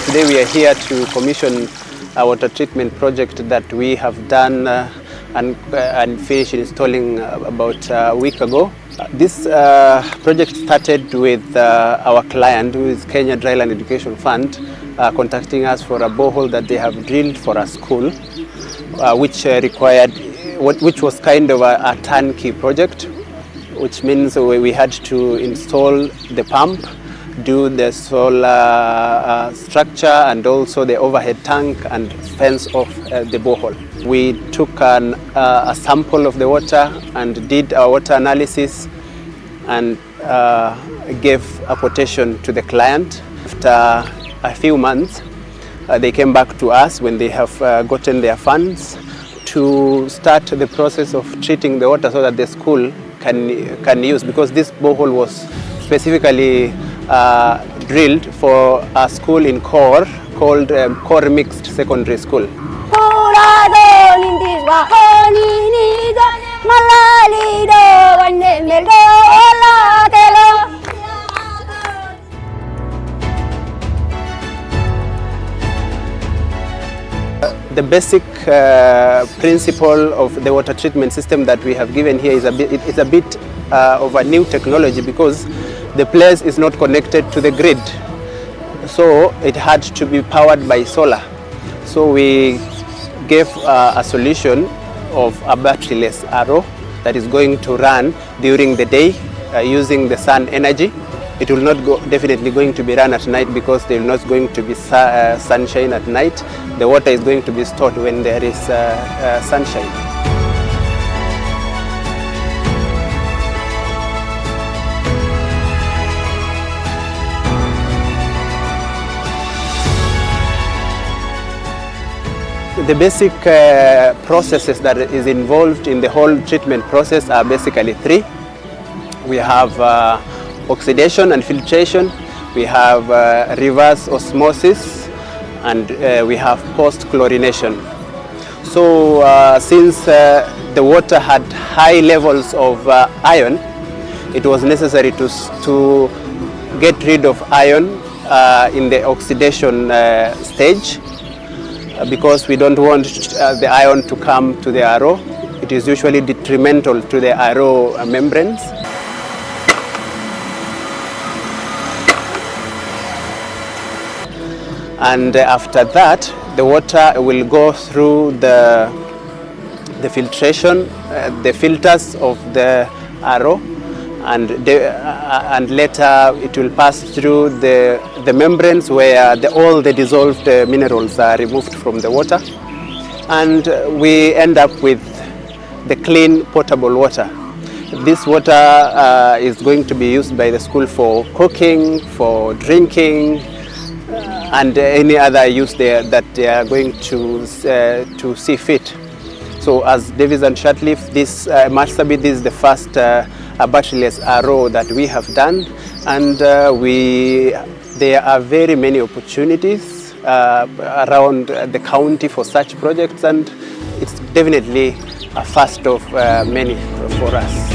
Today we are here to commission a water treatment project that we have done and finished installing about a week ago. This project started with our client, who is Kenya Dryland Education Fund, contacting us for a borehole that they have drilled for a school, which was kind of a turnkey project, which means we had to install the pump, do the solar structure, and also the overhead tank and fence off the borehole. We took a sample of the water and did our water analysis and gave a quotation to the client. After a few months, they came back to us when they have gotten their funds to start the process of treating the water so that the school can use, because this borehole was specifically drilled for a school in Korr called Korr Mixed Secondary School. The basic principle of the water treatment system that we have given here is a bit of a new technology, because the place is not connected to the grid, so it had to be powered by solar. So we gave a solution of a batteryless arrow that is going to run during the day using the sun energy. It will not definitely going to be run at night, because there will not going to be sunshine at night. The water is going to be stored when there is sunshine. The basic processes that is involved in the whole treatment process are basically three. We have oxidation and filtration, we have reverse osmosis, and we have post-chlorination. So since the water had high levels of iron, it was necessary to get rid of iron in the oxidation stage, because we don't want the iron to come to the arrow. It is usually detrimental to the arrow membranes. And after that, the water will go through the filtration, the filters of the arrow, and later it will pass through the membranes where all the dissolved minerals are removed from the water, and we end up with the clean potable water. This water is going to be used by the school for cooking, for drinking, and any other use that they are going to see fit. So as Davis and Shatliff, this Marsabit is the first batteryless arrow that we have done, and there are very many opportunities around the county for such projects, and it's definitely a first of many for us.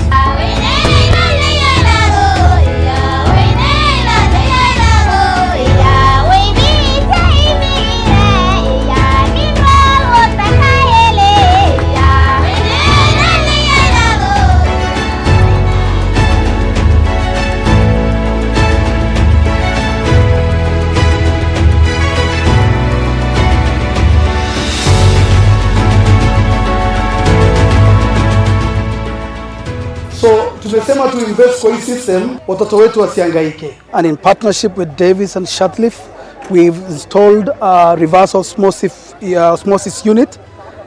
So tumesema to invest kwa hii system watoto wetu wasihangaike. And in partnership with Davis and Shatliff, we've installed a reverse osmosis unit,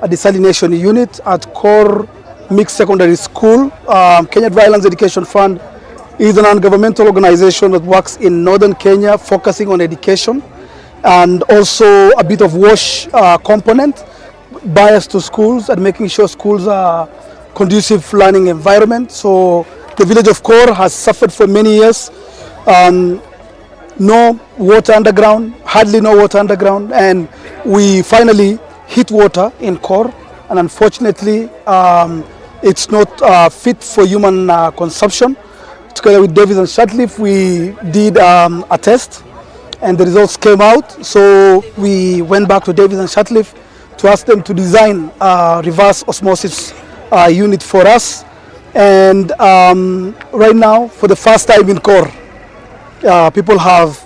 a desalination unit at Korr Mixed Secondary School. Kenya Dryland Education Fund is a non-governmental organization that works in northern Kenya, focusing on education and also a bit of wash component, bias to schools and making sure schools are conducive learning environment. So the village of Korr has suffered for many years. No water underground, hardly no water underground, and we finally hit water in Korr, and unfortunately it's not fit for human consumption. Together with Davis and Shatliff, we did a test and the results came out. So we went back to Davis and Shutcliffe to ask them to design a reverse osmosis unit for us. And right now, for the first time in Korr, people have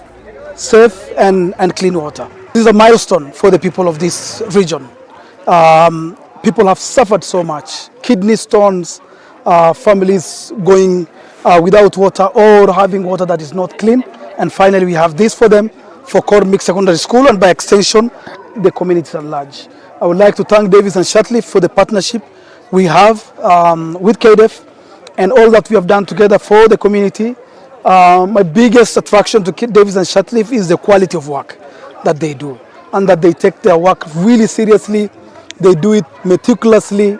safe and clean water. This is a milestone for the people of this region. People have suffered so much, kidney stones, families going without water or having water that is not clean. And finally, we have this for them, for Korr Mixed Secondary School, and by extension, the community at large. I would like to thank Davis and Shutcliffe for the partnership we have with KDF and all that we have done together for the community. My biggest attraction to Davis and Shutcliffe is the quality of work that they do, and that they take their work really seriously. They do it meticulously,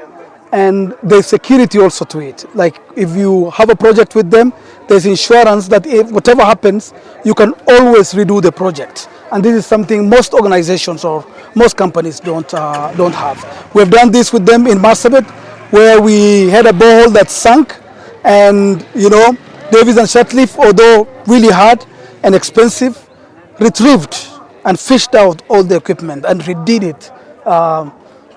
and there's security also to it. Like if you have a project with them, there's insurance that if whatever happens, you can always redo the project. And this is something most organizations or most companies don't have. We've done this with them in Marsabit, where we had a borehole that sank, and Davis and Shutcliffe, although really hard and expensive, retrieved and fished out all the equipment and redid it,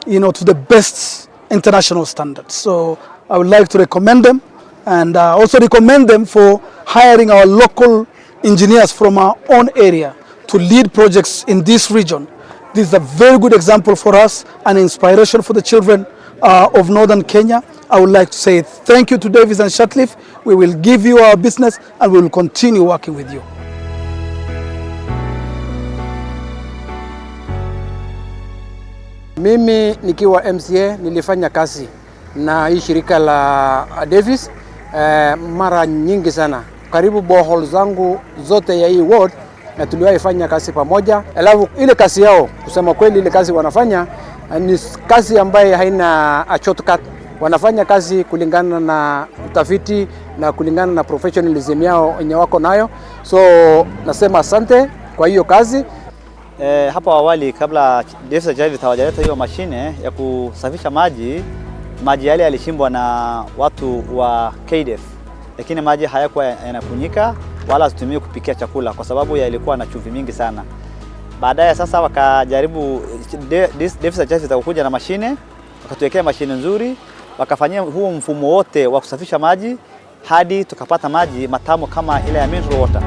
to the best international standards. So I would like to recommend them, and also recommend them for hiring our local engineers from our own area to lead projects in this region. This is a very good example for us, an inspiration for the children of northern Kenya. I would like to say thank you to Davis and Shutcliffe. We will give you our business and we will continue working with you. Mimi nikiwa MCA nilifanya kazi na hii shirika la Davis mara nyingi sana. Karibu borehole zangu zote ya hii ward na tuliwahi fanya kazi pamoja. Alafu ile kazi yao, kusema kweli, ile kazi wanafanya ni kazi ambaye haina a shortcut. Wanafanya kazi kulingana na utafiti na kulingana na professionalism yao yenye wako nayo. So nasema asante kwa hiyo kazi. Hapo awali kabla Davis and Shutcliffe hawajaleta hiyo mashine ya kusafisha maji yale yalishimbwa na watu wa KDF, lakini maji hayakuwa yanakunyika wala zitumie kupikia chakula kwa sababu yalikuwa na chumvi mingi sana. Baadaye sasa wakajaribu Davis and Shutcliffe kuja na mashine, wakatuwekea mashine nzuri, wakafanyia huo mfumo wote wa kusafisha maji hadi tukapata maji matamu kama ile ya mineral water.